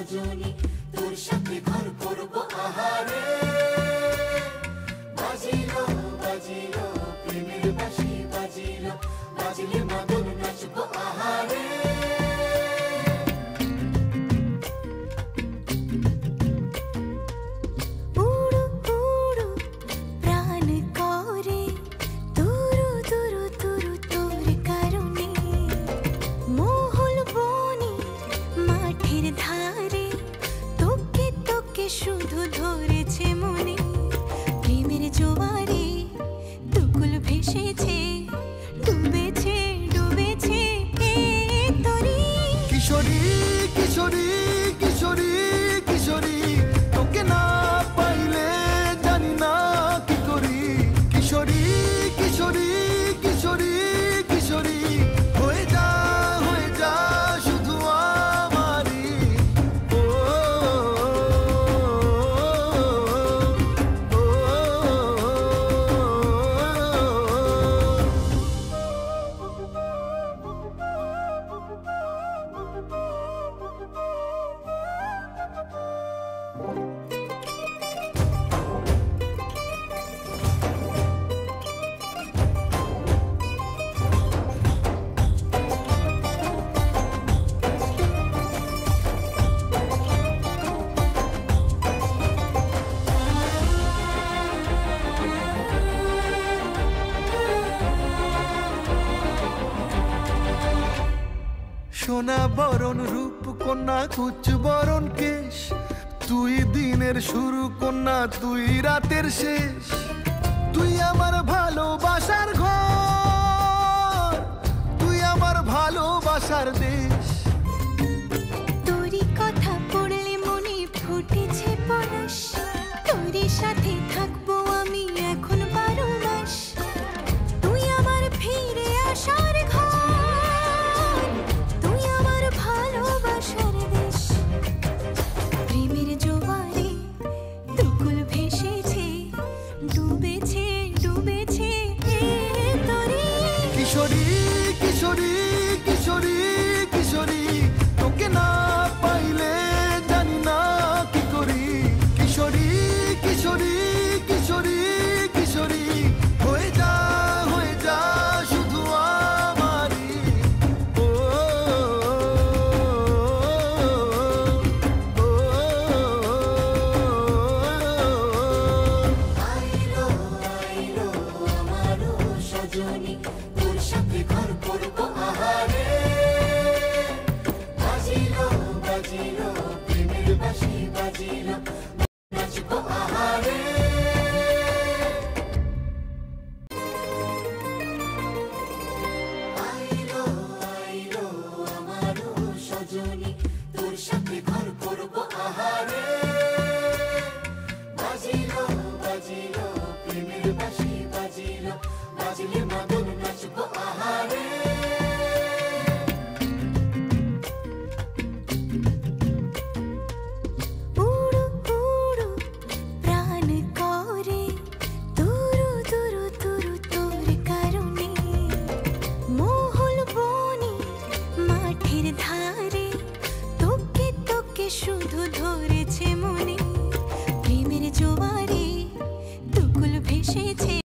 সজনী তোর সাথে ঘর করব আহারে বাজিলো বাজিলো প্রেমের বাঁশি বাজিলো বাজলে মদন নাচবো আহারে শুধু ধরেছে মনে প্রেমের জোয়ারে দুকুল ভেসেছে ডুবেছে ডুবেছে তোরে কিশোরী কিশোরী কিশোরী কিশোরী তোকে না পাইলে জানি না কি করি কিশোরী কিশোরী কিশোরী কিশোরী হয়ে যা শুধু আমারি সোনা বরণ রূপ কন্যা কুচ বরণ কেশ তুই দিনের শুরু কন্যা তুই রাতের শেষ তুই আমার ভালোবাসার ঘর তুই আমার ভালোবাসার দেশ তোরই কথা পড়লে মনে ফুটেছে পরশ তোরই সাথে থাকবো আমি এখন 12 মাস তুই আমার ফিরে আসার ঘর তুই আমার ভালোবাসার দেশ প্রেমের জোয়ারে দুকুল ভেসেছে ডুবেছে ডুবেছে তোরে কিশোরী কিশোরী কিশোরী কিশোরী তোকে না পাইলে জানি না কি করি কিশোরী কিশোরী কিশোরী কিশোরী হয়ে যা শুধু আমারি আইলো আইলো আমার সজনী তোর সাথে ঘর করব আহারে বাজিলো বাজিলো প্রেমের বাঁশি বাজিলো নাচবো আহারে আইলো আইলো আমার সজনী তোর সাথে ঘর করব আহারে বাজিলো বাজিলো প্রেমের বাঁশি বাজিলো বাজলে